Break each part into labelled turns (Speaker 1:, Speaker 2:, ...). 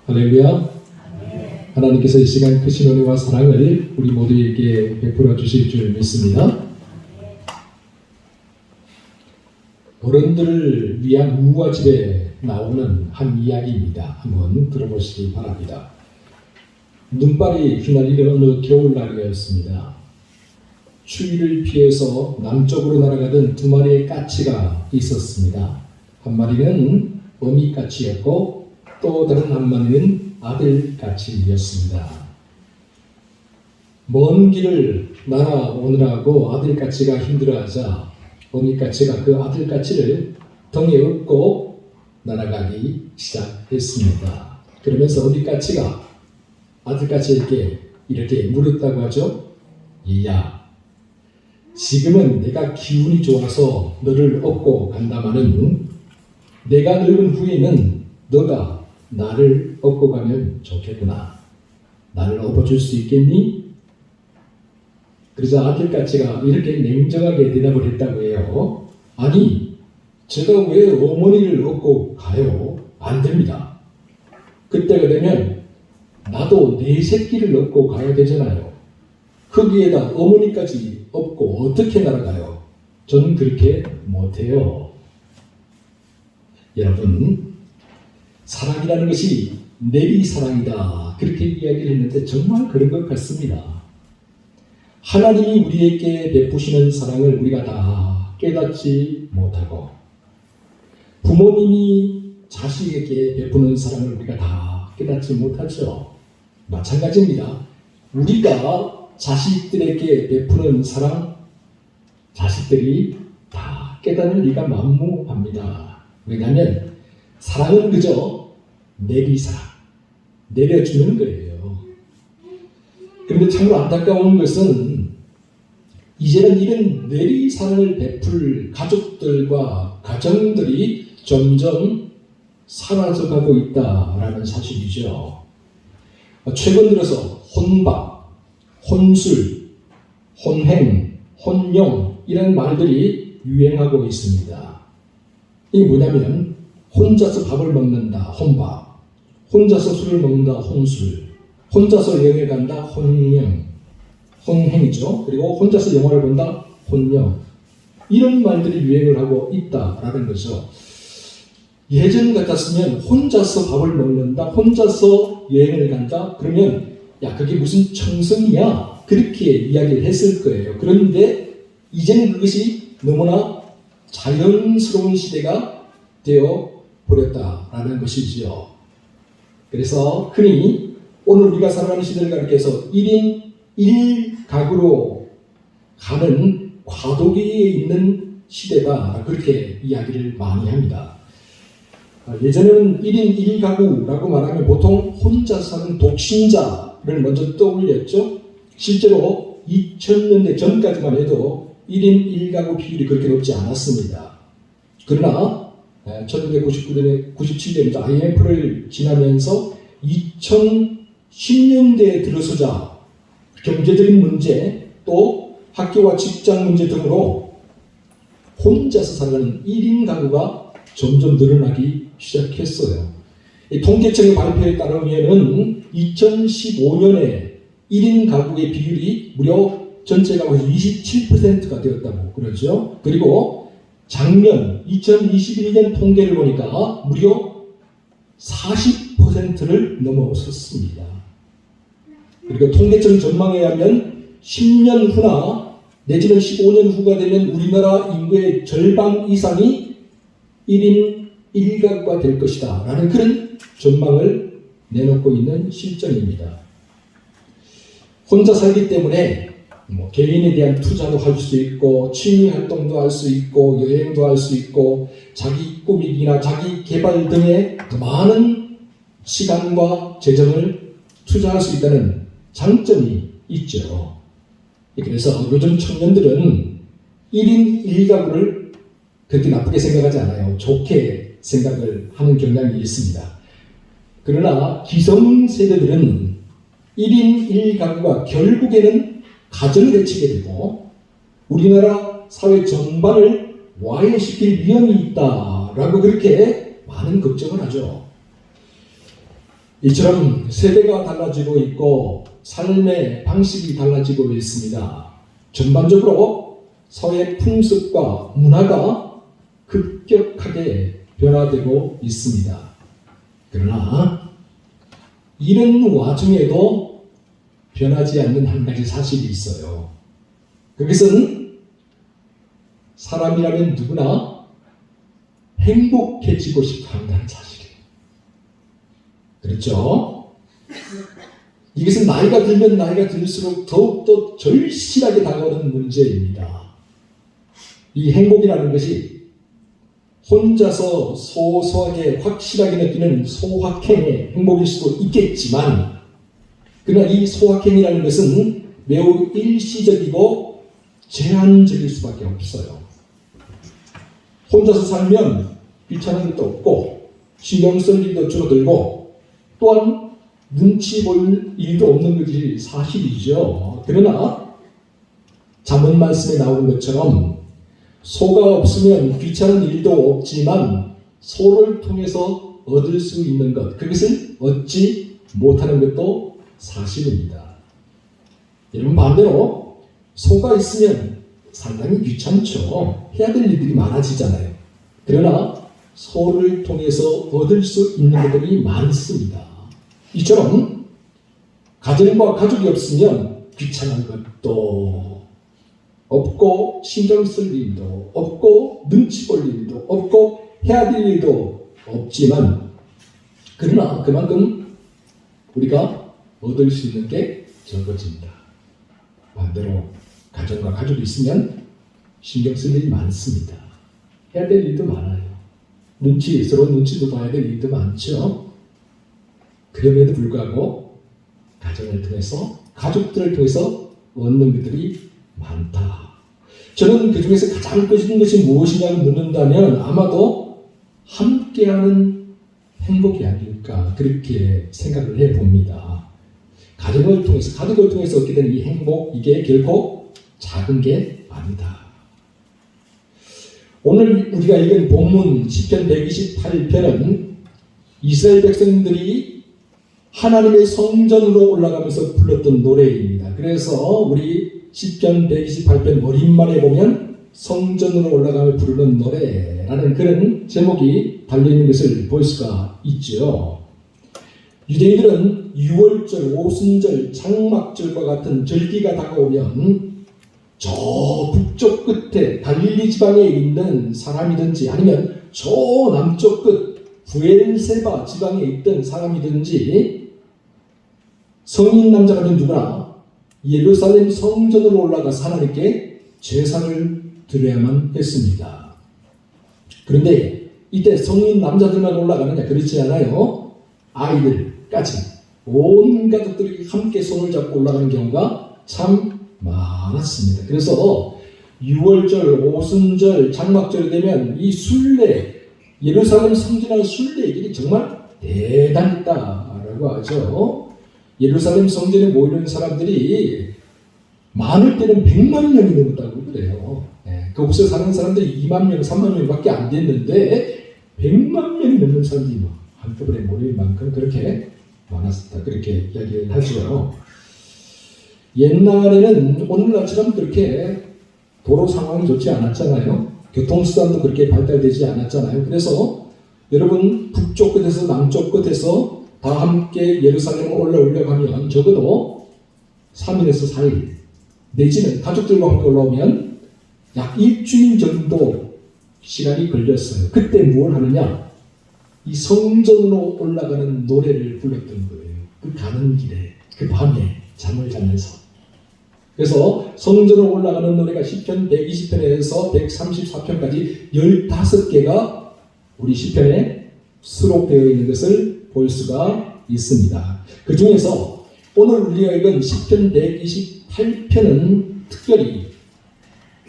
Speaker 1: 할렐루야. 하나님께서 이 시간 크신 은혜와 사랑을 우리 모두에게 베풀어 주실 줄 믿습니다. 어른들을 위한 우화집에 나오는 한 이야기입니다. 한번 들어보시기 바랍니다. 눈발이 휘날리는 어느 겨울날이었습니다. 추위를 피해서 남쪽으로 날아가던 두 마리의 까치가 있었습니다. 한 마리는 어미까치였고 또 다른 한 마리는 아들까치였습니다. 먼 길을 날아오느라고 아들까치가 힘들어하자 어미까치가 그 아들까치를 등에 업고 날아가기 시작했습니다. 그러면서 어미까치가 아들까치에게 이렇게 물었다고 하죠. 얘야, 지금은 내가 기운이 좋아서 너를 업고 간다마는 내가 늙은 후에는 너가 나를 업고 가면 좋겠구나. 나를 업어줄 수 있겠니? 그러자 아들까치가 이렇게 냉정하게 대답을 했다고 해요. 아니, 제가 왜 어머니를 업고 가요? 안 됩니다. 그때가 되면 나도 내 새끼를 업고 가야 되잖아요. 거기에다 어머니까지 업고 어떻게 날아가요? 저는 그렇게 못해요. 여러분, 사랑이라는 것이 내리사랑이다. 그렇게 이야기를 했는데 정말 그런 것 같습니다. 하나님이 우리에게 베푸시는 사랑을 우리가 다 깨닫지 못하고 부모님이 자식에게 베푸는 사랑을 우리가 다 깨닫지 못하죠. 마찬가지입니다. 우리가 자식들에게 베푸는 사랑, 자식들이 다 깨닫는 리가 만무합니다. 왜냐하면 사랑은 그저 내리사랑, 내려주는 거예요. 그런데 참으로 안타까운 것은 이제는 이런 내리사랑을 베풀 가족들과 가정들이 점점 사라져가고 있다라는 사실이죠. 최근 들어서 혼밥, 혼술, 혼행, 혼용 이런 말들이 유행하고 있습니다. 이게 뭐냐면 혼자서 밥을 먹는다, 혼밥. 혼자서 술을 먹는다, 혼술. 혼자서 여행을 간다, 혼영. 혼행이죠. 그리고 혼자서 영화를 본다, 혼영. 이런 말들이 유행을 하고 있다라는 거죠. 예전 같았으면 혼자서 밥을 먹는다, 혼자서 여행을 간다, 그러면 야, 그게 무슨 청성이야? 그렇게 이야기를 했을 거예요. 그런데 이제는 그것이 너무나 자연스러운 시대가 되어 버렸다라는 것이지요. 그래서 흔히 오늘 우리가 살아가는 시대를 가리켜서 1인 1가구로 가는 과도기에 있는 시대다. 그렇게 이야기를 많이 합니다. 예전에는 1인 1가구라고 말하면 보통 혼자 사는 독신자를 먼저 떠올렸죠. 실제로 2000년대 전까지만 해도 1인 1가구 비율이 그렇게 높지 않았습니다. 그러나 1999년에 97년부터 IMF를 지나면서 2010년대에 들어서자 경제적인 문제 또 학교와 직장 문제 등으로 혼자서 살아가는 1인 가구가 점점 늘어나기 시작했어요. 이 통계청의 발표에 따르면 2015년에 1인 가구의 비율이 무려 전체 가구에서 27%가 되었다고 그러죠. 그리고 작년 2021년 통계를 보니까 무려 40%를 넘어섰습니다. 그리고 통계청 전망에 의하면 10년 후나 내지는 15년 후가 되면 우리나라 인구의 절반 이상이 1인 1가구가 될 것이다 라는 그런 전망을 내놓고 있는 실정입니다. 혼자 살기 때문에 개인에 대한 투자도 할 수 있고 취미 활동도 할 수 있고 여행도 할 수 있고 자기 꾸미기나 자기 개발 등에 많은 시간과 재정을 투자할 수 있다는 장점이 있죠. 그래서 요즘 청년들은 1인 1가구를 그렇게 나쁘게 생각하지 않아요. 좋게 생각을 하는 경향이 있습니다. 그러나 기성세대들은 1인 1가구가 결국에는 가정을 해치게 되고 우리나라 사회 전반을 와해시킬 위험이 있다라고 그렇게 많은 걱정을 하죠. 이처럼 세대가 달라지고 있고 삶의 방식이 달라지고 있습니다. 전반적으로 사회 풍습과 문화가 급격하게 변화되고 있습니다. 그러나 이런 와중에도 변하지 않는 한 가지 사실이 있어요. 그것은 사람이라면 누구나 행복해지고 싶어 한다는 사실이에요. 그렇죠? 이것은 나이가 들면 나이가 들수록 더욱더 절실하게 다가오는 문제입니다. 이 행복이라는 것이 혼자서 소소하게 확실하게 느끼는 소확행의 행복일 수도 있겠지만, 그러나 이 소확행이라는 것은 매우 일시적이고 제한적일 수밖에 없어요. 혼자서 살면 귀찮은 것도 없고 신경 쓸 일도 줄어들고 또한 눈치 볼 일도 없는 것이 사실이죠. 그러나 잠언 말씀에 나오는 것처럼 소가 없으면 귀찮은 일도 없지만 소를 통해서 얻을 수 있는 것, 그것을 얻지 못하는 것도 사실입니다. 여러분, 반대로 소가 있으면 상당히 귀찮죠. 해야 될 일들이 많아지잖아요. 그러나 소를 통해서 얻을 수 있는 것들이 많습니다. 이처럼 가정과 가족이 없으면 귀찮은 것도 없고 신경 쓸 일도 없고 눈치 볼 일도 없고 해야 될 일도 없지만, 그러나 그만큼 우리가 얻을 수 있는 게 적어집니다. 반대로 가정과 가족이 있으면 신경 쓸 일이 많습니다. 해야 될 일도 많아요. 서로 눈치도 봐야 될 일도 많죠. 그럼에도 불구하고 가정을 통해서, 가족들을 통해서 얻는 것들이 많다. 저는 그 중에서 가장 큰 것이 무엇이냐고 묻는다면 아마도 함께하는 행복이 아닐까, 그렇게 생각을 해봅니다. 가정을 통해서, 가족을 통해서 얻게 되는 이 행복, 이게 결코 작은 게 아니다. 오늘 우리가 읽은 본문 시편 128편은 이스라엘 백성들이 하나님의 성전으로 올라가면서 불렀던 노래입니다. 그래서 우리 시편 128편 머릿말에 보면 성전으로 올라가며 부르는 노래라는 그런 제목이 달려있는 것을 볼 수가 있죠. 유대인들은 유월절, 오순절, 장막절과 같은 절기가 다가오면 저 북쪽 끝에 갈릴리 지방에 있는 사람이든지 아니면 저 남쪽 끝 부엘세바 지방에 있던 사람이든지 성인 남자가 된 누구나 예루살렘 성전으로 올라가서 하나님께 제사를 드려야만 했습니다. 그런데 이때 성인 남자들만 올라가느냐? 그렇지 않아요. 아이들까지 온 가족들이 함께 손을 잡고 올라가는 경우가 참 많았습니다. 그래서 6월절, 오순절, 장막절이 되면 이 순례, 예루살렘 성전의 순례의 길이 정말 대단했다라고 하죠. 예루살렘 성전에 모이는 사람들이 많을 때는 100만 명이 넘었다고 그래요. 그곳에 사는 사람들이 2만 명, 3만 명밖에 안 됐는데 100만 명이 넘는 사람들이 한꺼번에 모일 만큼 그렇게 많았다, 그렇게 이야기를 하죠. 옛날에는 오늘날처럼 그렇게 도로 상황이 좋지 않았잖아요. 교통수단도 그렇게 발달되지 않았잖아요. 그래서 여러분 북쪽 끝에서 남쪽 끝에서 다 함께 예루살렘에 올라가면 적어도 3일에서 4일 내지는 가족들과 함께 올라오면 약 일주일 정도 시간이 걸렸어요. 그때 뭘 하느냐? 이 성전으로 올라가는 노래를 불렀던 거예요. 그 가는 길에, 그 밤에 잠을 자면서. 그래서 성전으로 올라가는 노래가 시편 120편에서 134편까지 15개가 우리 시편에 수록되어 있는 것을 볼 수가 있습니다. 그 중에서 오늘 우리가 읽은 시편 128편은 특별히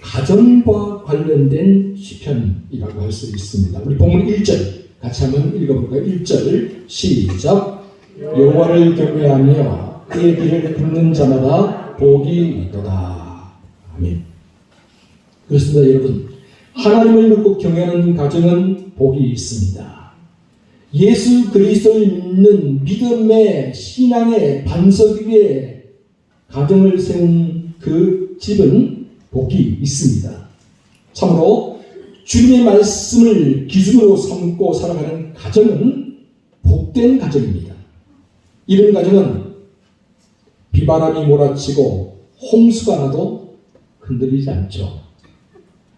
Speaker 1: 가정과 관련된 시편이라고 할 수 있습니다. 우리 본문 1절 같이 한번 읽어볼까요? 1절 시작. 여호와를 경외하며 그의 길을 걷는 자마다 복이 있도다. 아멘. 그렇습니다, 여러분. 하나님을 믿고 경외하는 가정은 복이 있습니다. 예수 그리스도를 믿는 믿음의 신앙의 반석 위에 가정을 세운 그 집은 복이 있습니다. 참으로 주님의 말씀을 기준으로 삼고 살아가는 가정은 복된 가정입니다. 이런 가정은 비바람이 몰아치고 홍수가 나도 흔들리지 않죠.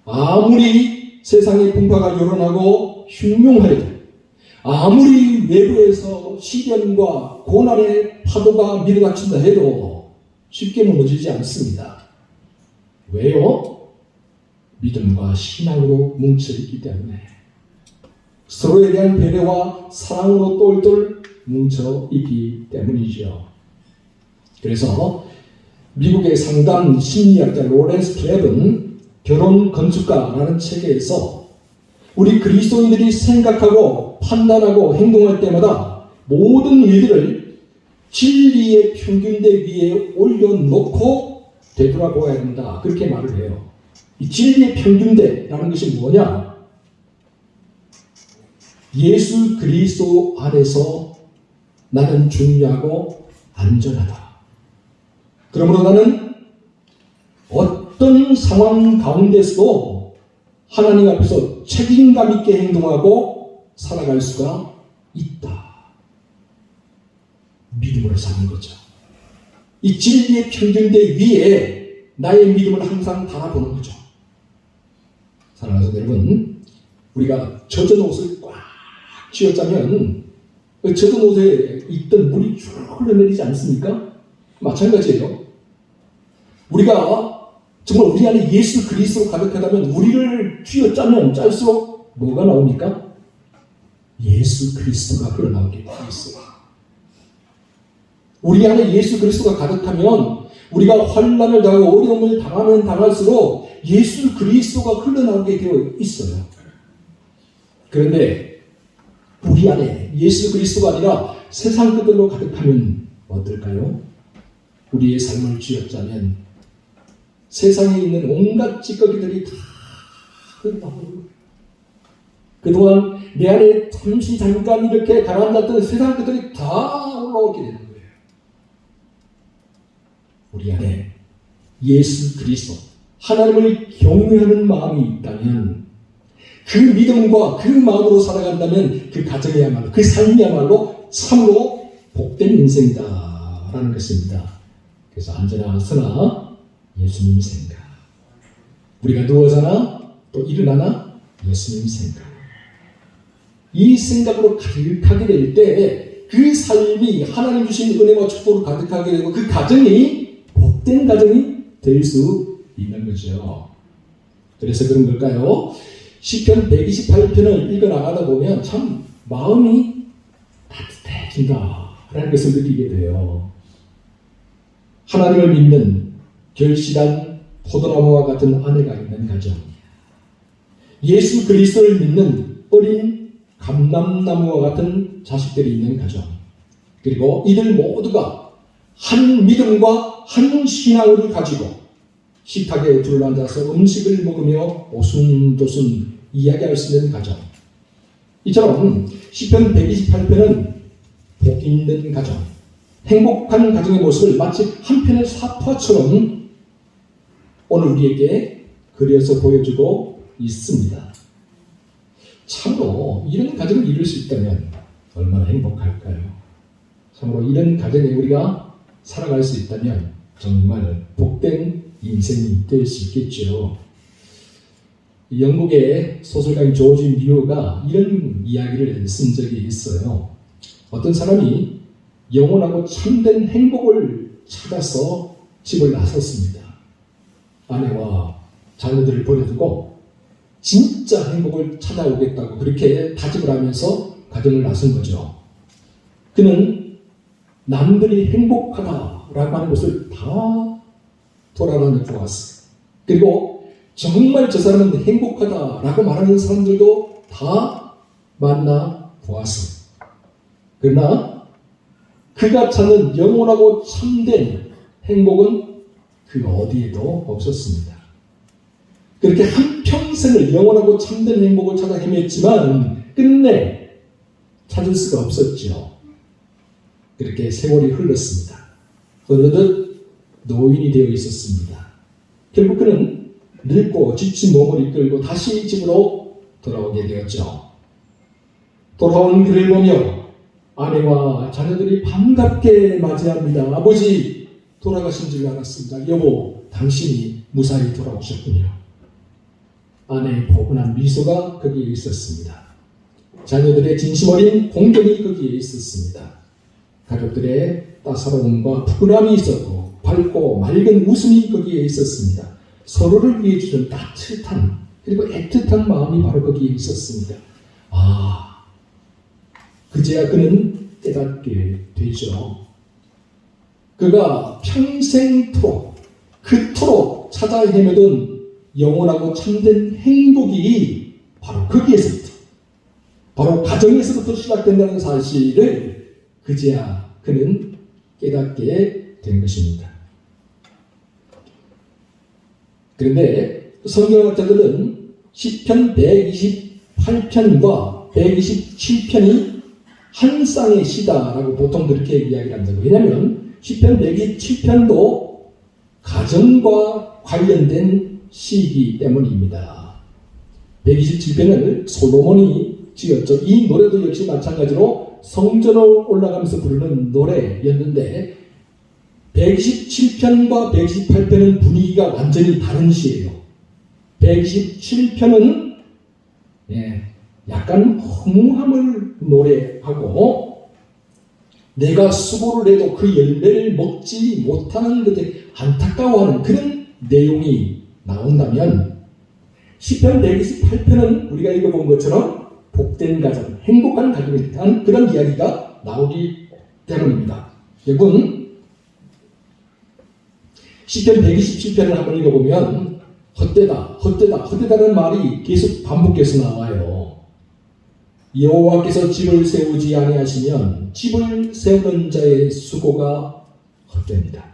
Speaker 1: 아무리 세상의 풍파가 요란하고 흉흉하여도, 아무리 외부에서 시련과 고난의 파도가 밀어닥친다 해도 쉽게 무너지지 않습니다. 왜요? 믿음과 신앙으로 뭉쳐있기 때문에, 서로에 대한 배려와 사랑으로 똘똘 뭉쳐있기 때문이죠. 그래서 미국의 상담 심리학자 로렌스 플랩은 결혼 건축가라는 책에서 우리 그리스도인들이 생각하고 판단하고 행동할 때마다 모든 일들을 진리의 평균대 위에 올려놓고 되돌아보아야 된다, 그렇게 말을 해요. 이 진리의 평균대라는 것이 뭐냐? 예수 그리스도 안에서 나는 중요하고 안전하다. 그러므로 나는 어떤 상황 가운데서도 하나님 앞에서 책임감 있게 행동하고 살아갈 수가 있다. 믿음으로 사는 거죠. 이 진리의 평균대 위에 나의 믿음을 항상 달아보는 거죠. 사랑하는 성도 여러분, 우리가 젖은 옷을 꽉 쥐어짜면 그 젖은 옷에 있던 물이 쭉 흘러내리지 않습니까? 마찬가지예요. 우리가 정말 우리 안에 예수 그리스도로 가득하다면 우리를 쥐어짜면 짤수록 뭐가 나옵니까? 예수 그리스도가 흘러나오게 되어 있어요. 우리 안에 예수 그리스도가 가득하면 우리가 환난을 당하고 어려움을 당하면 당할수록 예수 그리스도가 흘러나오게 되어 있어요. 그런데 우리 안에 예수 그리스도가 아니라 세상 것들로 가득하면 어떨까요? 우리의 삶을 쥐어짜면 세상에 있는 온갖 찌꺼기들이 다 흘러나오고, 그동안 내 안에 잠시 잠깐 이렇게 가라앉았던 세상 것들이 다 올라오게 되는 거예요. 우리 안에 예수 그리스도, 하나님을 경외하는 마음이 있다면, 그 믿음과 그 마음으로 살아간다면 그 가정이야말로, 그 삶이야말로 참으로 복된 인생이다 라는 것입니다. 그래서 앉으나 서나 예수님 생각, 우리가 누워자나 또 일어나나 예수님 생각, 이 생각으로 가득하게 될 때 그 삶이 하나님 주신 은혜와 축복으로 가득하게 되고 그 가정이 복된 가정이 될 수 있는 거죠. 그래서 그런 걸까요? 시편 128편을 읽어나가다 보면 참 마음이 따뜻해진다 라는 것을 느끼게 돼요. 하나님을 믿는 결실한 포도나무와 같은 아내가 있는 가정, 예수 그리스도를 믿는 어린 감람나무와 같은 자식들이 있는 가정, 그리고 이들 모두가 한 믿음과 한 신앙을 가지고 식탁에 둘러앉아서 음식을 먹으며 오순도순 이야기할 수 있는 가정, 이처럼 시편 128편은 복 있는 가정, 행복한 가정의 모습을 마치 한 편의 사파처럼 오늘 우리에게 그려서 보여주고 있습니다. 참으로 이런 가정을 이룰 수 있다면 얼마나 행복할까요? 참으로 이런 가정에 우리가 살아갈 수 있다면 정말 복된 인생이 될 수 있겠죠. 영국의 소설가인 조지 미어가 이런 이야기를 쓴 적이 있어요. 어떤 사람이 영원하고 참된 행복을 찾아서 집을 나섰습니다. 아내와 자녀들을 버려두고 진짜 행복을 찾아오겠다고 그렇게 다짐을 하면서 가정을 나선 거죠. 그는 남들이 행복하다라고 하는 것을 다 돌아다녀 보았어요. 그리고 정말 저 사람은 행복하다라고 말하는 사람들도 다 만나 보았어요. 그러나 그가 찾는 영원하고 참된 행복은 그 어디에도 없었습니다. 그렇게 한평생을 영원하고 참된 행복을 찾아 헤맸지만 끝내 찾을 수가 없었죠. 그렇게 세월이 흘렀습니다. 어느덧 노인이 되어 있었습니다. 결국 그는 늙고 지친 몸을 이끌고 다시 집으로 돌아오게 되었죠. 돌아온 그를 보며 아내와 자녀들이 반갑게 맞이합니다. 아버지, 돌아가신 줄 알았습니다. 여보, 당신이 무사히 돌아오셨군요. 아내의 포근한 미소가 거기에 있었습니다. 자녀들의 진심 어린 공경이 거기에 있었습니다. 가족들의 따사로움과 푸근함이 있었고 밝고 맑은 웃음이 거기에 있었습니다. 서로를 위해 주는 따뜻한 그리고 애틋한 마음이 바로 거기에 있었습니다. 그제야 그는 깨닫게 되죠. 그가 평생토록 그토록 찾아 헤매던 영원하고 참된 행복이 바로 거기에서부터, 바로 가정에서부터 시작된다는 사실을 그제야 그는 깨닫게 된 것입니다. 그런데 성경학자들은 시편 128편과 127편이 한 쌍의 시다라고 보통 그렇게 이야기를 합니다. 왜냐하면 시편 127편도 가정과 관련된 시이기 때문입니다. 127편을 솔로몬이 지었죠. 이 노래도 역시 마찬가지로 성전으로 올라가면서 부르는 노래였는데 127편과 128편은 분위기가 완전히 다른 시예요. 127편은 약간 허무함을 노래하고 내가 수고를 해도 그 열매를 먹지 못하는 것에 안타까워하는 그런 내용이 나온다면 시편 128편은 우리가 읽어본 것처럼 복된 가정, 행복한 가정에 대한 그런 이야기가 나오기 때문입니다. 여러분, 시편 127편을 한번 읽어보면 헛되다는 말이 계속 반복해서 나와요. 여호와께서 집을 세우지 아니하시면 집을 세우는 자의 수고가 헛됩니다.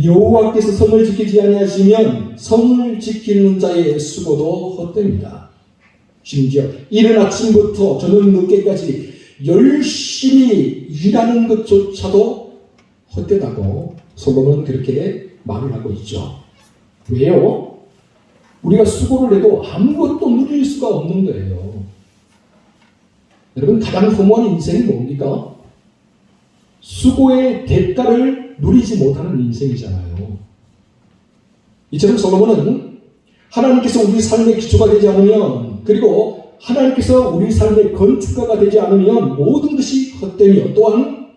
Speaker 1: 여호와께서 성을 지키지 아니하시면 성을 지키는 자의 수고도 헛됩니다. 심지어 이른 아침부터 저녁 늦게까지 열심히 일하는 것조차도 헛되다고 솔로몬은 그렇게 말을 하고 있죠. 왜요? 우리가 수고를 해도 아무것도 누릴 수가 없는 거예요. 여러분, 가장 허무한 인생이 뭡니까? 수고의 대가를 누리지 못하는 인생이잖아요. 이처럼 솔로몬은 하나님께서 우리 삶의 기초가 되지 않으면, 그리고 하나님께서 우리 삶의 건축가가 되지 않으면 모든 것이 헛되며, 또한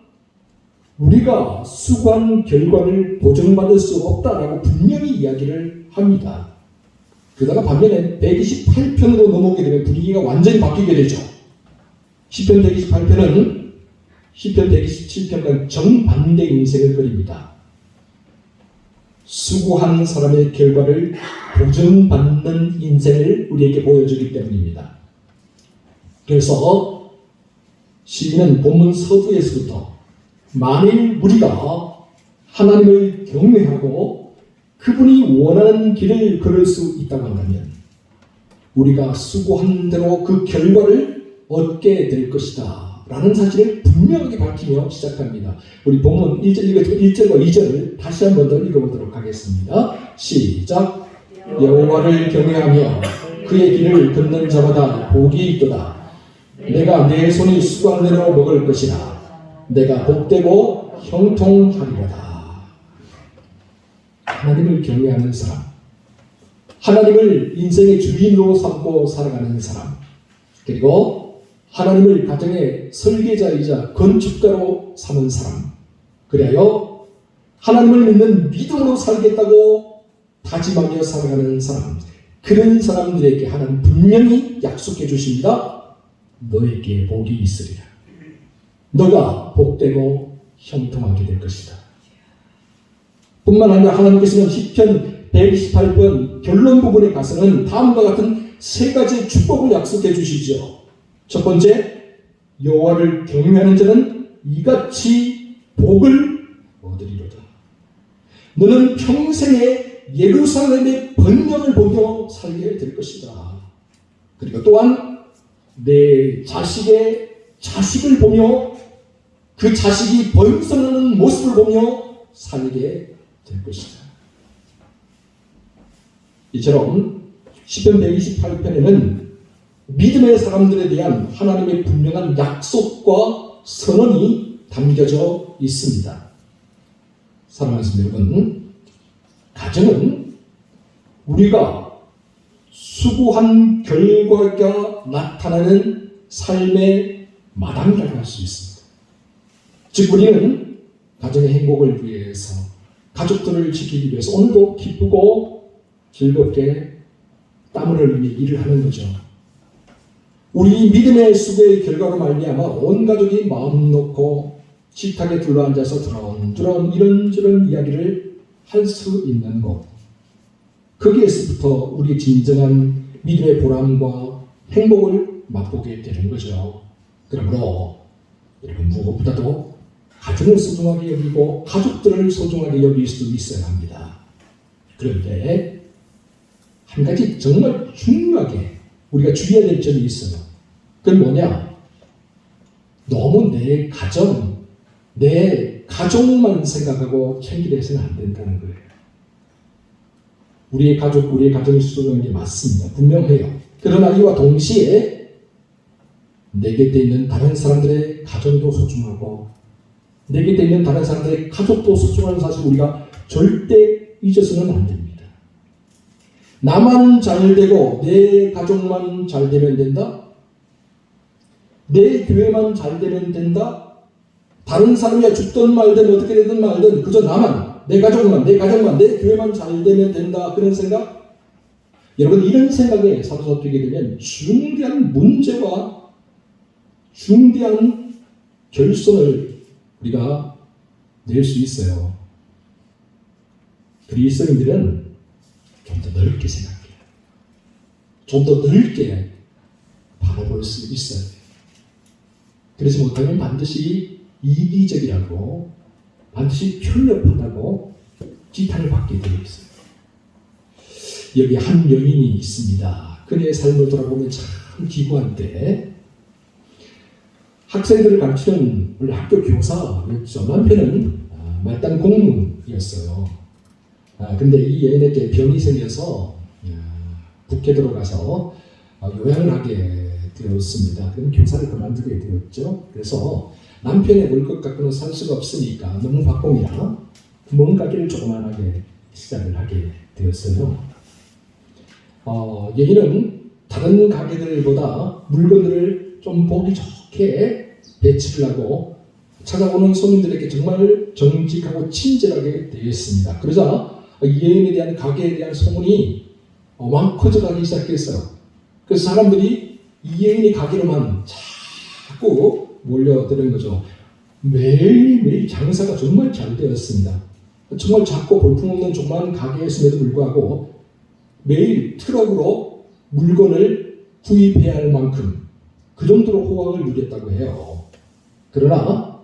Speaker 1: 우리가 수고한 결과를 보정받을 수 없다라고 분명히 이야기를 합니다. 그러다가 반면에 128편으로 넘어오게 되면 분위기가 완전히 바뀌게 되죠. 시편 128편은 시편 127편과 정반대 인생을 그립니다. 수고한 사람의 결과를 보정받는 인생을 우리에게 보여주기 때문입니다. 그래서 시인은 본문 서두에서부터 만일 우리가 하나님을 경외하고 그분이 원하는 길을 걸을 수 있다고 한다면 우리가 수고한 대로 그 결과를 얻게 될 것이다 라는 사실을 분명하게 밝히며 시작합니다. 우리 본문 1절과 2절을 다시 한 번 더 읽어보도록 하겠습니다. 시작. 여호와를 경외하며 그의 길을 걷는 자마다 복이 있도다. 내가 내 손이 수고한 대로 먹을 것이라. 내가 복되고 형통하리로다. 하나님을 경외하는 사람, 하나님을 인생의 주인으로 삼고 살아가는 사람, 그리고 하나님을 가정의 설계자이자 건축가로 삼은 사람, 그리하여 하나님을 믿는 믿음으로 살겠다고 다짐하며 살아가는 사람, 그런 사람들에게 하나님 분명히 약속해 주십니다. 너에게 복이 있으리라. 너가 복되고 형통하게 될 것이다. 뿐만 아니라 하나님께서는 시편 128편 결론 부분에 가서는 다음과 같은 세 가지의 축복을 약속해 주시죠. 첫 번째, 여호와를 경외하는 자는 이같이 복을 얻으리로다. 너는 평생에 예루살렘의 번영을 보며 살게 될 것이다. 그리고 또한 내 자식의 자식을 보며 그 자식이 번성하는 모습을 보며 살게 될 것이다. 이처럼 시편 128편에는 믿음의 사람들에 대한 하나님의 분명한 약속과 선언이 담겨져 있습니다. 사랑하는 성도 여러분, 가정은 우리가 수고한 결과가 나타나는 삶의 마당이라고 할 수 있습니다. 즉 우리는 가정의 행복을 위해서, 가족들을 지키기 위해서 오늘도 기쁘고 즐겁게 땀을 흘리며 일을 하는 거죠. 우리 믿음의 수고의 결과로 말미암아 온 가족이 마음 놓고 식탁에 둘러앉아서 드럼드럼 이런저런 이야기를 할 수 있는 것. 거기에서부터 우리의 진정한 믿음의 보람과 행복을 맛보게 되는 거죠. 그러므로 여러분 무엇보다도 가정을 소중하게 여기고 가족들을 소중하게 여길 수도 있어야 합니다. 그런데 한 가지 정말 중요하게 우리가 주의해야 될 점이 있어요. 그건 뭐냐? 너무 내 가정, 내 가족만 생각하고 챙기려 해서는 안 된다는 거예요. 우리의 가족, 우리의 가정이 소중한 게 맞습니다. 분명해요. 그러나 이와 동시에 내 곁에 있는 다른 사람들의 가정도 소중하고 내 곁에 있는 다른 사람들의 가족도 소중한 사실 우리가 절대 잊어서는 안 됩니다. 나만 잘 되고 내 가족만 잘 되면 된다? 내 교회만 잘 되면 된다? 다른 사람이 죽든 말든 어떻게 되든 말든 그저 나만, 내 가족만, 내 교회만 잘 되면 된다. 그런 생각? 여러분 이런 생각에 사로잡히게 되면 중대한 문제와 중대한 결론을 우리가 낼 수 있어요. 그리스도인들은 좀 더 넓게 생각해요. 좀 더 넓게 바라볼 수 있어야 돼요. 그러지 못하면 반드시 이기적이라고, 반드시 편협하다고 지탄을 받게 되어 있어요. 여기 한 여인이 있습니다. 그녀의 삶을 돌아보면 참 기구한데 학생들을 가르치는 원래 학교 교사였죠. 남편은 말단 공무원이었어요. 근데 이 여인에게 병이 생겨서 북해도로 가서 요양을 하게 되었습니다. 그럼 교사를 그만두게 되었죠. 그래서 남편의 물것 갖고는 살 수가 없으니까 너무 바쁩니다. 뭔가를 조그만하게 시작을 하게 되었어요. 여기는 다른 가게들보다 물건들을 좀 보기 좋게 배치를 하고 찾아오는 손님들에게 정말 정직하고 친절하게 되어 있습니다. 그러자 이 여인에 대한 가게에 대한 소문이 막 커져가기 시작했어요. 그래서 사람들이 이 여인의 가게로만 자꾸 몰려드는 거죠. 매일매일 장사가 정말 잘 되었습니다. 정말 작고 볼품없는 조그만 가게였음에도 불구하고 매일 트럭으로 물건을 구입해야 할 만큼 그 정도로 호황을 누렸다고 해요. 그러나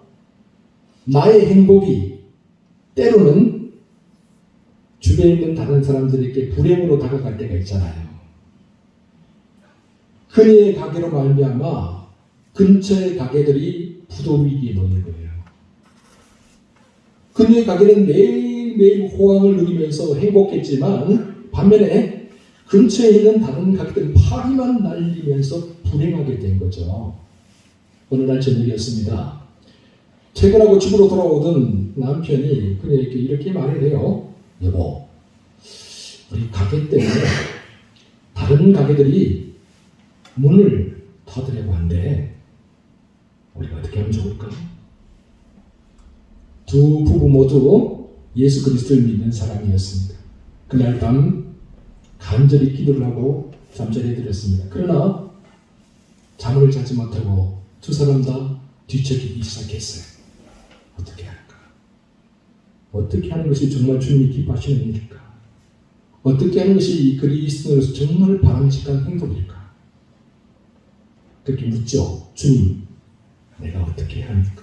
Speaker 1: 나의 행복이 때로는 주변에 있는 다른 사람들에게 불행으로 다가갈 때가 있잖아요. 그녀의 가게로 말미암아 근처의 가게들이 부도위기에 놓인 거예요. 그녀의 가게는 매일매일 호황을 누리면서 행복했지만 반면에 근처에 있는 다른 가게들은 파리만 날리면서 불행하게 된 거죠. 어느 날 저녁이었습니다. 퇴근하고 집으로 돌아오던 남편이 그녀에게 이렇게 말을 해요. 여보, 우리 가게 때문에 다른 가게들이 문을 닫으려고 한대. 우리가 어떻게 하면 좋을까? 두 부부 모두 예수 그리스도를 믿는 사람이었습니다. 그날 밤 간절히 기도를 하고 잠자리에 들었습니다. 그러나 잠을 자지 못하고 두 사람 다 뒤척이기 시작했어요. 어떻게 할까? 어떻게 하는 것이 정말 주님이 기뻐하시는 일일까? 어떻게 하는 것이 그리스도로서 정말 바람직한 행동일까? 그렇게 묻죠. 주님, 내가 어떻게 해야 합니까?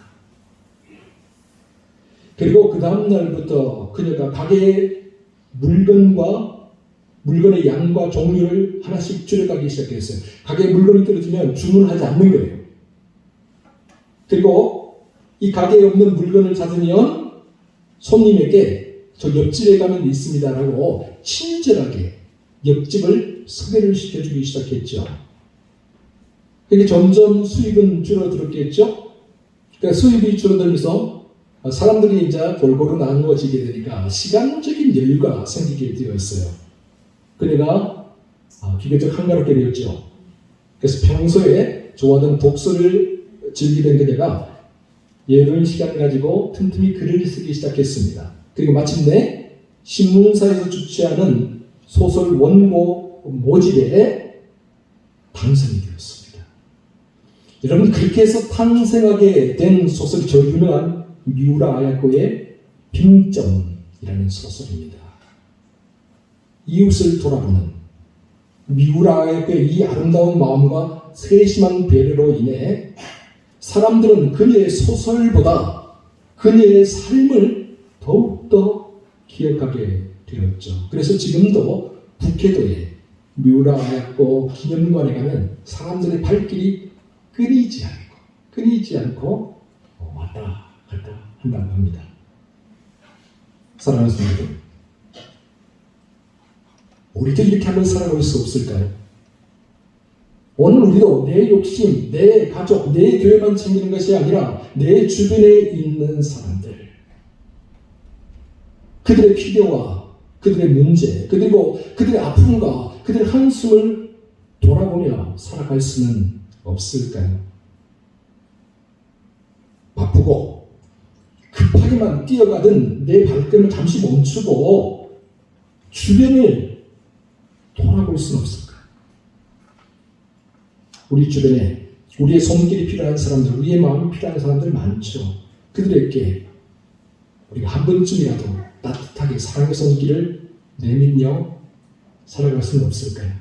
Speaker 1: 그리고 그 다음 날부터 그녀가 가게의 물건의 양과 종류를 하나씩 줄여가기 시작했어요. 가게에 물건이 떨어지면 주문하지 않는 거예요. 그리고 이 가게에 없는 물건을 찾으면 손님에게 저 옆집에 가면 있습니다라고 친절하게 옆집을 소개를 시켜주기 시작했죠. 그러니까 점점 수입은 줄어들었겠죠. 그러니까 수입이 줄어들면서 사람들이 이제 골고루 나누어지게 되니까 시간적인 여유가 생기게 되었어요. 그러니까 비교적 한가롭게 되었죠. 그래서 평소에 좋아하던 독서를 즐기던 그녀가 여유로운 시간을 가지고 틈틈이 글을 쓰기 시작했습니다. 그리고 마침내 신문사에서 주최하는 소설 원고 모집에 당선이 되었습니다. 여러분, 그렇게 해서 탄생하게 된 소설이 저 유명한 미우라 아야코의 빙점이라는 소설입니다. 이웃을 돌아보는 미우라 아야코의 이 아름다운 마음과 세심한 배려로 인해 사람들은 그녀의 소설보다 그녀의 삶을 더욱더 기억하게 되었죠. 그래서 지금도 북해도에 미우라 아야코 기념관에 가면 사람들의 발길이 끊이지 않고 왔다 갔다 한다고 합니다. 사랑하는 성도들, 우리도 이렇게 한번 살아갈 수 없을까요? 오늘 우리도 내 욕심, 내 가족, 내 교회만 챙기는 것이 아니라 내 주변에 있는 사람들, 그들의 필요와 그들의 문제, 그리고 그들의 아픔과 그들의 한숨을 돌아보며 살아갈 수는 없을까요? 바쁘고 급하게만 뛰어가던 내 발걸음을 잠시 멈추고 주변을 돌아볼 수는 없을까? 우리 주변에 우리의 손길이 필요한 사람들, 우리의 마음이 필요한 사람들 많죠. 그들에게 우리가 한 번쯤이라도 따뜻하게 사랑의 손길을 내밀며 살아갈 수는 없을까요?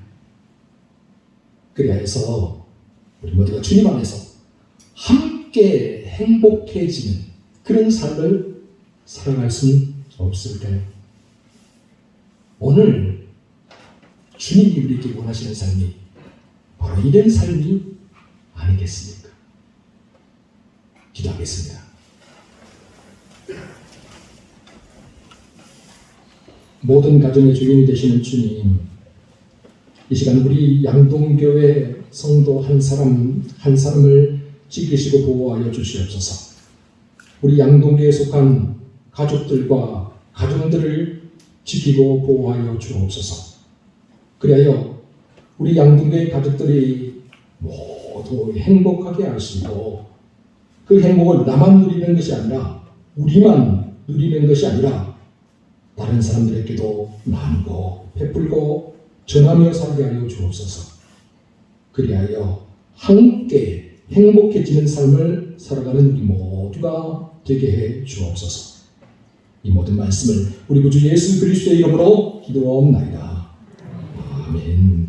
Speaker 1: 그래야 해서 우리 모두가 주님 안에서 함께 행복해지는 그런 삶을 살아갈 수는 없을까요? 오늘 주님이 우리에게 원하시는 삶이 바로 이런 삶이 아니겠습니까? 기도하겠습니다. 모든 가정의 주인이 되시는 주님, 이 시간 우리 양동교회 성도 한 사람을 지키시고 보호하여 주시옵소서. 우리 양동교회에 속한 가족들과 가정들을 지키고 보호하여 주옵소서. 그리하여 우리 양동교회 가족들이 모두 행복하게 하시고 그 행복을 나만 누리는 것이 아니라 우리만 누리는 것이 아니라 다른 사람들에게도 나누고 베풀고 전하며 살게 하여 주옵소서. 그리하여 함께 행복해지는 삶을 살아가는 우리 모두가 되게 해 주옵소서. 이 모든 말씀을 우리 구주 예수 그리스도의 이름으로 기도하옵나이다. 아멘.